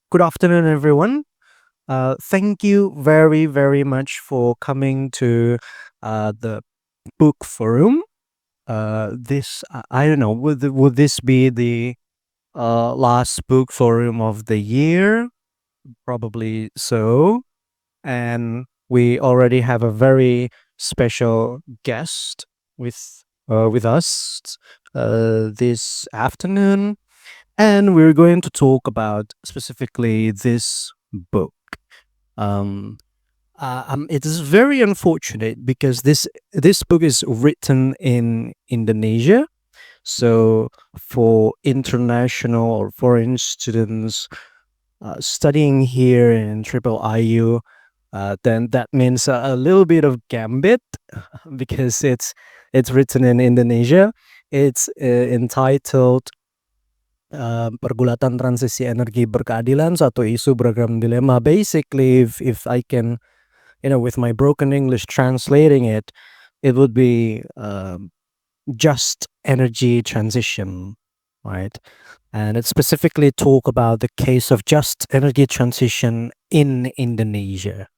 Good afternoon, everyone. Thank you very, very much for coming to the book forum. I don't know, would this be the last book forum of the year? Probably so. And we already have a very special guest with us this afternoon. And we're going to talk about specifically this book. Um, it is very unfortunate because this book is written in Indonesia. So for international or foreign students studying here in Triple IU, then that means a little bit of gambit because it's written in Indonesia. It's entitled Pergulatan Transisi Energi Berkeadilan, satu isu beragam dilema. Basically, if I can, with my broken English translating it, it would be just energy transition, right? And it specifically talk about the case of just energy transition in Indonesia.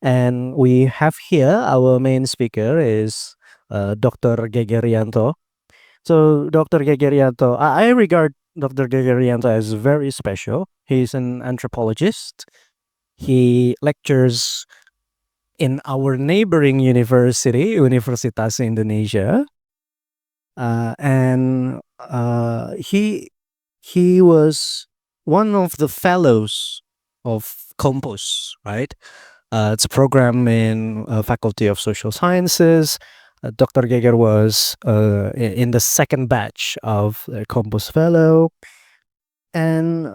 And we have here our main speaker is Dr. Gegerianto. So Dr. Gegerianto, I regard Dr. Gegerianto as very special. He's an anthropologist. He lectures in our neighboring university, Universitas Indonesia, and he was one of the fellows of Compos, right? It's a program in Faculty of Social Sciences. Dr. Geger was in the second batch of the Compos Fellow, and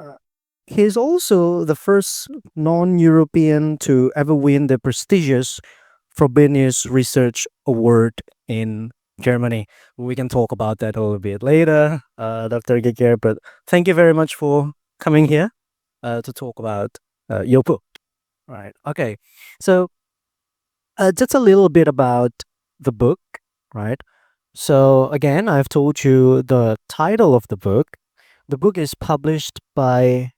he's also the first non-European to ever win the prestigious Frobenius Research Award in Germany. We can talk about that a little bit later, Dr. Geger, but thank you very much for coming here to talk about your book. Right. Okay. So just a little bit about the book, right? So again, I've told you the title of the book. The book is published by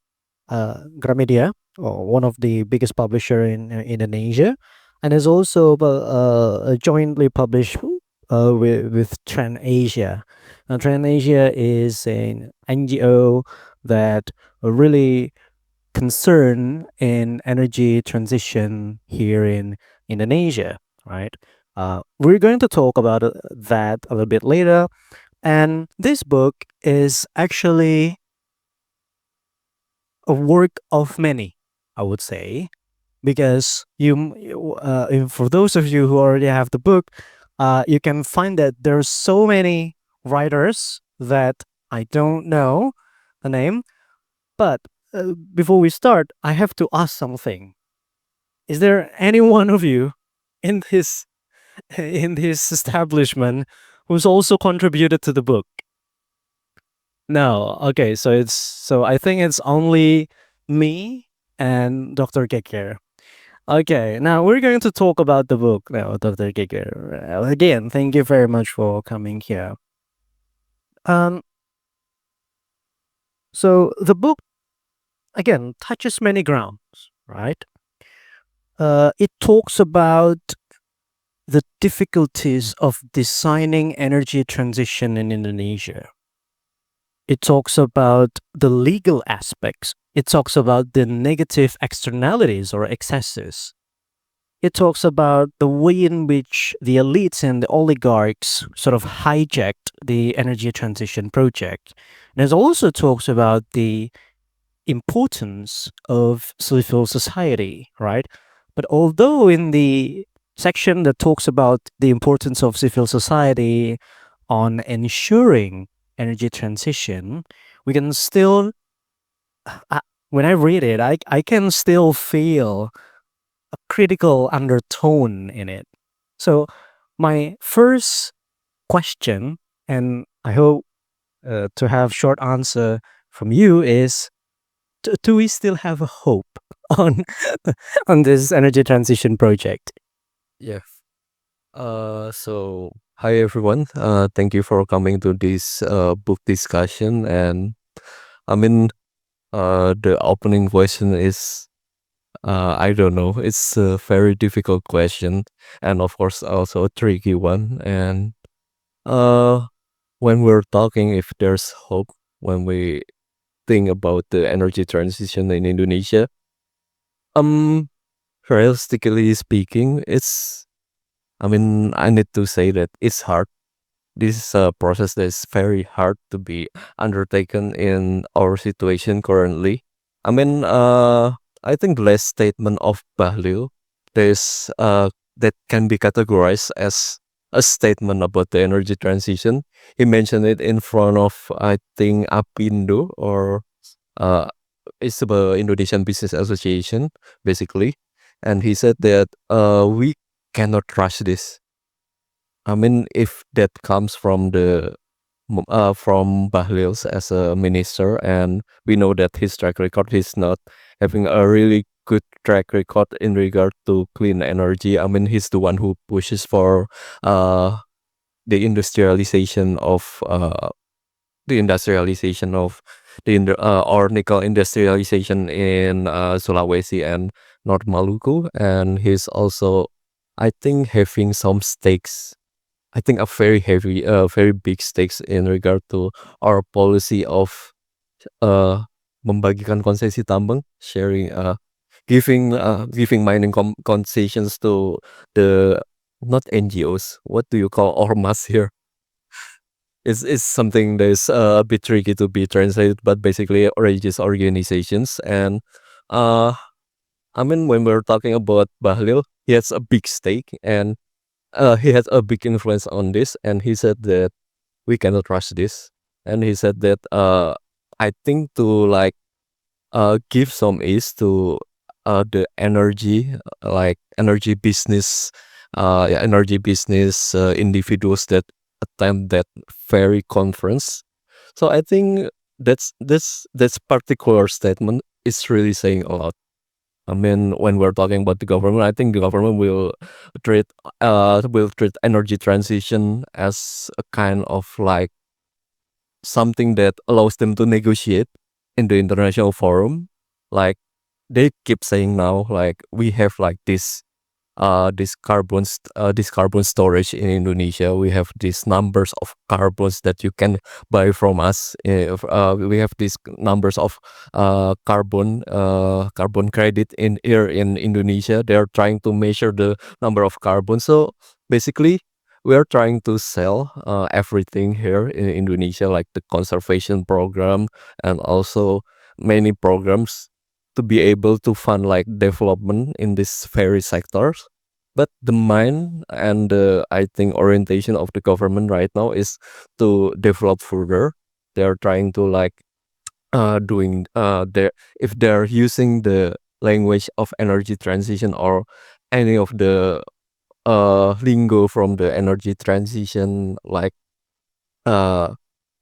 Gramedia, or one of the biggest publisher in Indonesia, and is also jointly published with Trend Asia. Now, Trend Asia is an NGO that really concerned in energy transition here in Indonesia, right? We're going to talk about that a little bit later. And this book is actually a work of many, I would say, because for those of you who already have the book, you can find that there's so many writers that I don't know the name. But before we start, I have to ask something. Is there any one of you in this in this establishment who's also contributed to the book? No. Okay, so I think it's only me and Dr. Keker. Okay, now we're going to talk about the book now, Dr. Keker. Again, thank you very much for coming here. Um, so the book again touches many grounds, right? It talks about the difficulties of designing energy transition in Indonesia. It talks about the legal aspects. It talks about the negative externalities or excesses. It talks about the way in which the elites and the oligarchs sort of hijacked the energy transition project. And it also talks about the importance of civil society, right? But although in the section that talks about the importance of civil society on ensuring energy transition, we can still, when I read it, I can still feel a critical undertone in it. So, my first question, and I hope to have short answer from you, is do we still have a hope on on this energy transition project? Yeah. Hi everyone. Thank you for coming to this book discussion. And I mean, The opening question is, I don't know. It's a very difficult question, and of course also a tricky one. And uh, when we're talking, if there's hope, when we think about the energy transition in Indonesia, um, realistically speaking, it's. I mean, I need to say that it's hard. This is a process that is very hard to be undertaken in our situation currently. I mean, I think the last statement of Bahlil, there's that can be categorized as a statement about the energy transition. He mentioned it in front of, I think, Apindo, or uh, it's the Indonesian Business Association, basically, and he said that we cannot rush this. I mean, if that comes from from Bahlil's as a minister, and we know that his track record is not having a really good track record in regard to clean energy. I mean, he's the one who pushes for uh, the industrialization of the industrialization of or nickel industrialization in Sulawesi and North Maluku, and he's also, I think, having some stakes. I think a very heavy, very big stakes in regard to our policy of membagikan konsesi tambang, sharing, giving mining concessions to the not NGOs. What do you call ormas here? It's something that is a bit tricky to be translated, but basically religious organizations. And uh, I mean, when we're talking about Bahlil, he has a big stake, and he has a big influence on this. And he said that we cannot rush this. And he said that I think to like give some ease to the energy, like energy business, yeah, energy business individuals that attend that very conference. So I think that's particular statement is really saying a lot. I mean, when we're talking about the government, I think the government treat will treat energy transition as a kind of like something that allows them to negotiate in the international forum. Like they keep saying now, like we have like this carbon storage in Indonesia. We have these numbers of carbons that you can buy from us. We have these numbers of carbon credit in here in Indonesia. They are trying to measure the number of carbon. So basically, we are trying to sell everything here in Indonesia, like the conservation program and also many programs to be able to fund like development in these very sectors. But the mind and the, I think, orientation of the government right now is to develop further. They are trying to like doing their, if they're using the language of energy transition or any of the lingo from the energy transition, like uh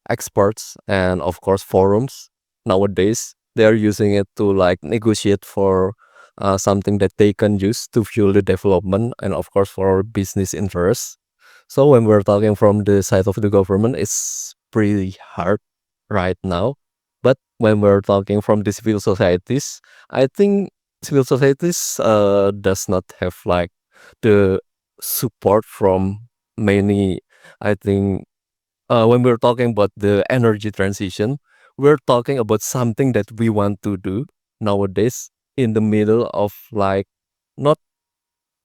experts and of course forums nowadays, they are using it to like negotiate for something that they can use to fuel the development and of course for business interests. So when we're talking from the side of the government, it's pretty hard right now. But when we're talking from the civil societies, I think civil societies does not have like the support from many, I think, when we're talking about the energy transition, we're talking about something that we want to do nowadays in the middle of like not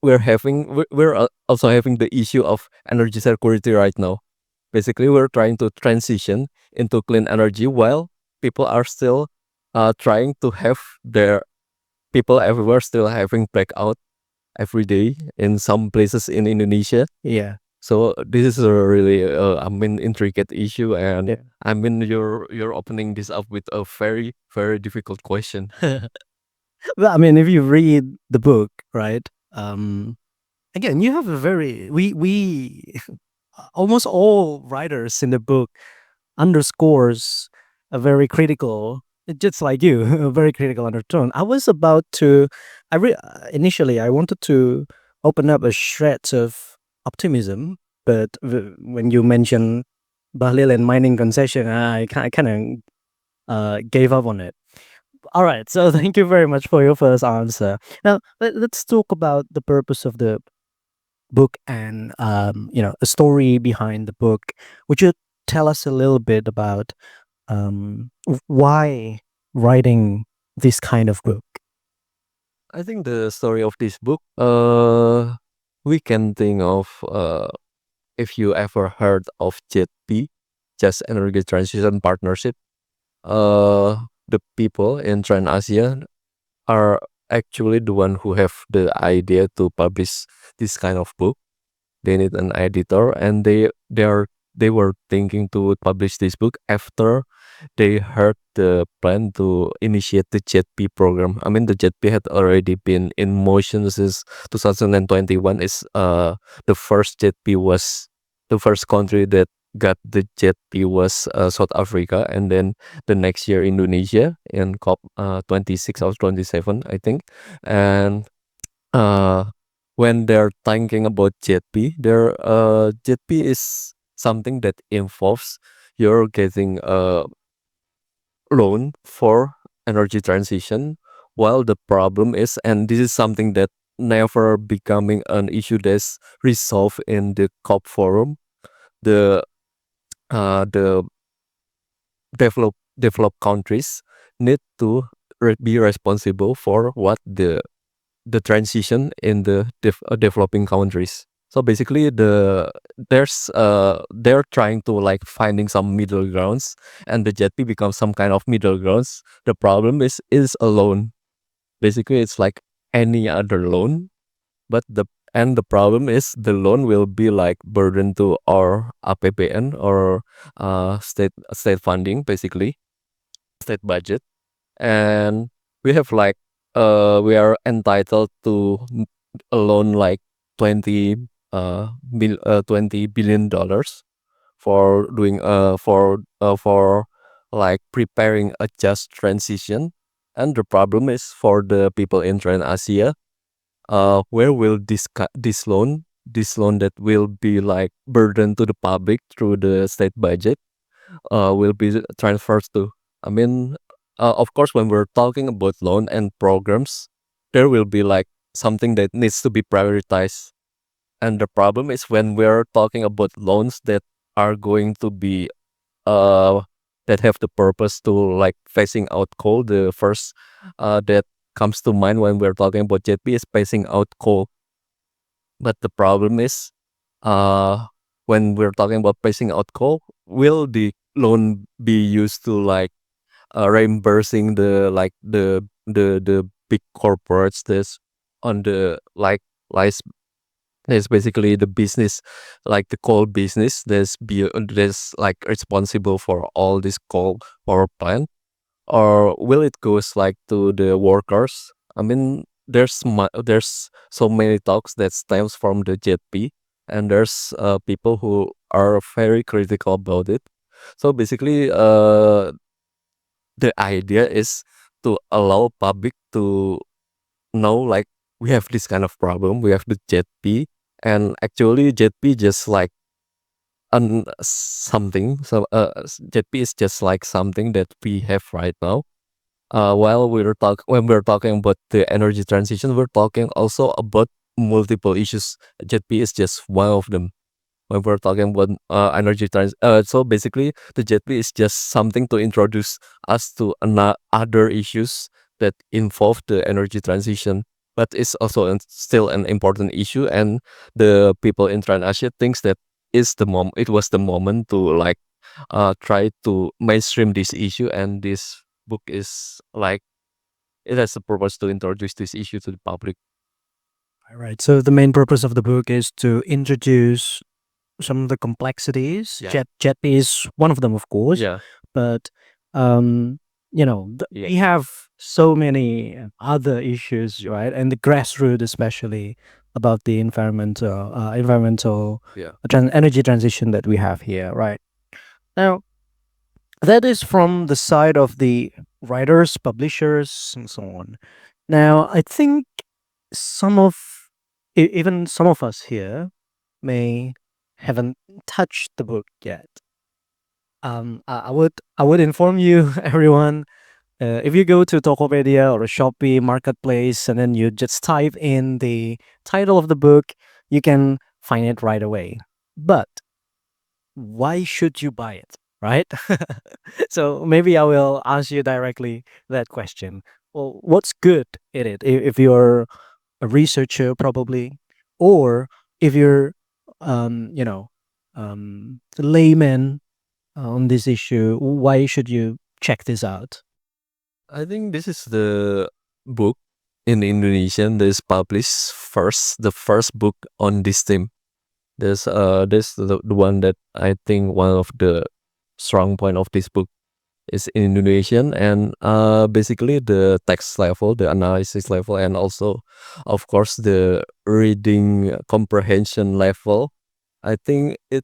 we're also having the issue of energy security right now. Basically, we're trying to transition into clean energy while people are still trying to have their people everywhere still having blackout every day in some places in Indonesia. Yeah. So this is a really, I mean, intricate issue, and Yeah. I mean, you're opening this up with a very very difficult question. Well, I mean, if you read the book, right? Again, you have a very we almost all writers in the book underscores a very critical, just like you, a very critical undertone. I was about to, initially I wanted to open up a shred of optimism, but when you mentioned Bahlil and mining concession, I kind of gave up on it. All right. So thank you very much for your first answer. Now let's talk about the purpose of the book and a story behind the book. Would you tell us a little bit about why writing this kind of book? I think the story of this book, we can think of if you ever heard of JETP, Just Energy Transition Partnership. The people in Trans Asia are actually the one who have the idea to publish this kind of book. They need an editor, and they were thinking to publish this book after they heard the plan to initiate the JETP program. I mean, the JETP had already been in motion since 2021. Is the first JETP was the first country that got the JETP was South Africa, and then the next year Indonesia in COP 26 or 27, I think, and uh, when they're thinking about JETP, JETP is something that involves you're getting a loan for energy transition. While the problem is, and this is something that never becoming an issue that's resolved in the COP forum, the the developed countries need to be responsible for what the transition in the developing countries. So basically, they're trying to like finding some middle grounds, and the JETP becomes some kind of middle grounds. The problem is a loan. Basically, it's like any other loan, but the problem is the loan will be like burden to our APBN or state funding, basically state budget, and we have like we are entitled to a loan like 20 $20 billion for doing for like preparing a just transition. And the problem is for the people in Trans Asia, where will this loan that will be like burden to the public through the state budget will be transferred to. I mean, of course, when we're talking about loan and programs, there will be like something that needs to be prioritized. And the problem is when we're talking about loans that are going to be uh that have the purpose to like phasing out coal. The first that comes to mind when we're talking about JP is phasing out coal. But the problem is, uh, when we're talking about phasing out coal, will the loan be used to like reimbursing the like the big corporates that's on the like there's basically the business, like the coal business that's like responsible for all this coal power plant, or will it goes like to the workers? I mean, there's so many talks that stems from the JP, and there's people who are very critical about it. So basically, the idea is to allow public to know like we have this kind of problem, we have the JP, and actually JP just like something. So JP is just like something that we have right now. While when we're talking about the energy transition, we're talking also about multiple issues. JP is just one of them. When we're talking about so basically the JP is just something to introduce us to other issues that involve the energy transition. But it's also still an important issue, and the people in Trans-Asia thinks that it was the moment to like try to mainstream this issue, and this book is like it has a purpose to introduce this issue to the public. All right. So the main purpose of the book is to introduce some of the complexities. Yeah, JETP is one of them, of course, yeah, but um, yeah, we have so many other issues, right? And the grassroots, especially about the environmental yeah. energy transition that we have here, right? Now, that is from the side of the writers, publishers, and so on. Now, I think some of even some of us here may haven't touched the book yet. I would inform you, everyone, If you go to Tokopedia or a Shopee marketplace and then you just type in the title of the book, you can find it right away. But why should you buy it, right? So maybe I will ask you directly that question. Well, what's good in it? If you're a researcher, probably, or if you're, you know, a layman on this issue, why should you check this out? I think this is the book in Indonesian that is published first, the first book on this theme. There's the one that I think one of the strong point of this book is in Indonesian, and basically the text level, the analysis level, and also of course the reading comprehension level. I think it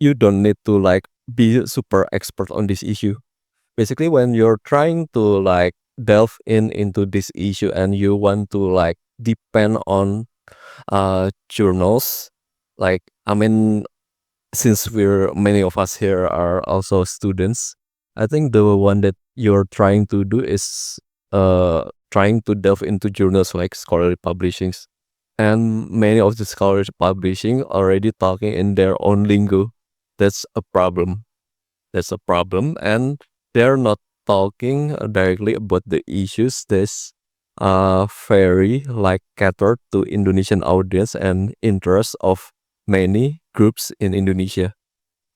you don't need to like be super expert on this issue. Basically, when you're trying to like delve into this issue and you want to like depend on journals, like I mean, since we're many of us here are also students, I think the one that you're trying to do is trying to delve into journals like scholarly publishings, and many of the scholarly publishing already talking in their own lingo. That's a problem. That's a problem, and they're not talking directly about the issues that's very like catered to Indonesian audience and interest of many groups in Indonesia.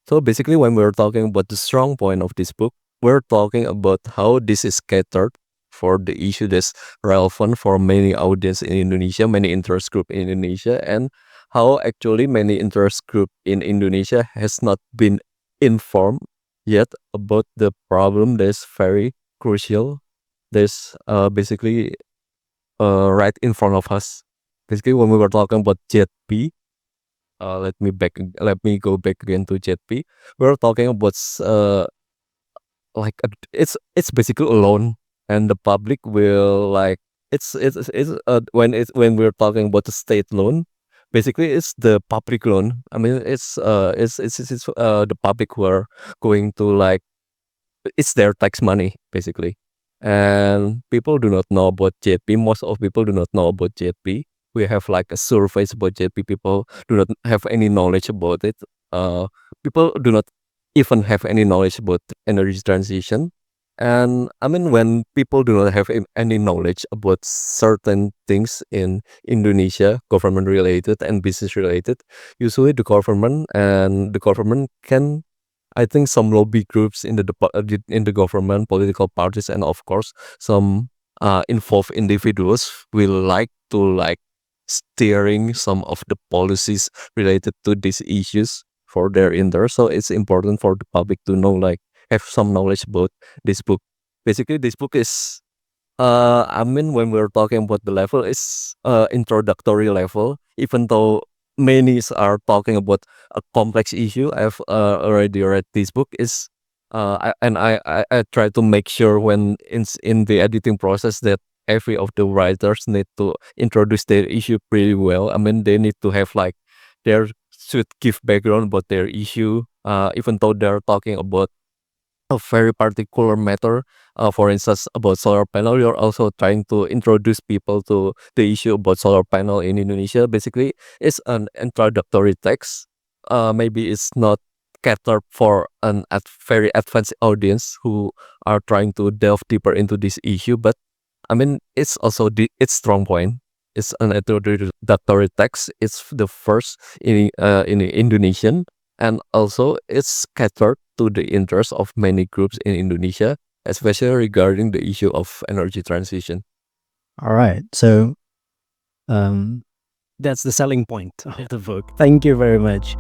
So basically, when we're talking about the strong point of this book, we're talking about how this is catered for the issue that's relevant for many audience in Indonesia, many interest group in Indonesia, and how actually many interest group in Indonesia has not been informed yet about the problem that's very crucial. There's basically right in front of us. Basically, when we were talking about JP, let me go back again to JP. We're talking about like it's basically a loan, and the public will like when we're talking about the state loan, basically it's the public loan. I mean it's the public who are going to like it's their tax money basically, and people do not know about JP. Most of people do not know about JP. We have like a surveys about JP. People do not have any knowledge about it. People do not even have any knowledge about energy transition. And I mean, when people do not have any knowledge about certain things in Indonesia, government related and business related, usually the government can, I think, some lobby groups in in the government, political parties, and of course some involved individuals will like to like steering some of the policies related to these issues for their interest. So it's important for the public to know, like, have some knowledge about this book. Basically, this book is I mean, when we're talking about the level, it's introductory level. Even though many are talking about a complex issue, I've already read this book. Is I try to make sure when in the editing process that every of the writers need to introduce their issue pretty well. I mean, they need to have like their should give background about their issue. Even though they're talking about a very particular matter, for instance, about solar panel, you're also trying to introduce people to the issue about solar panel in Indonesia. Basically, it's an introductory text. Maybe it's not catered for very advanced audience who are trying to delve deeper into this issue, but I mean, it's also its strong point. It's an introductory text. It's the first in Indonesian, and also it's catered to the interests of many groups in Indonesia, especially regarding the issue of energy transition. All right. So um, that's the selling point of the book. Thank you very much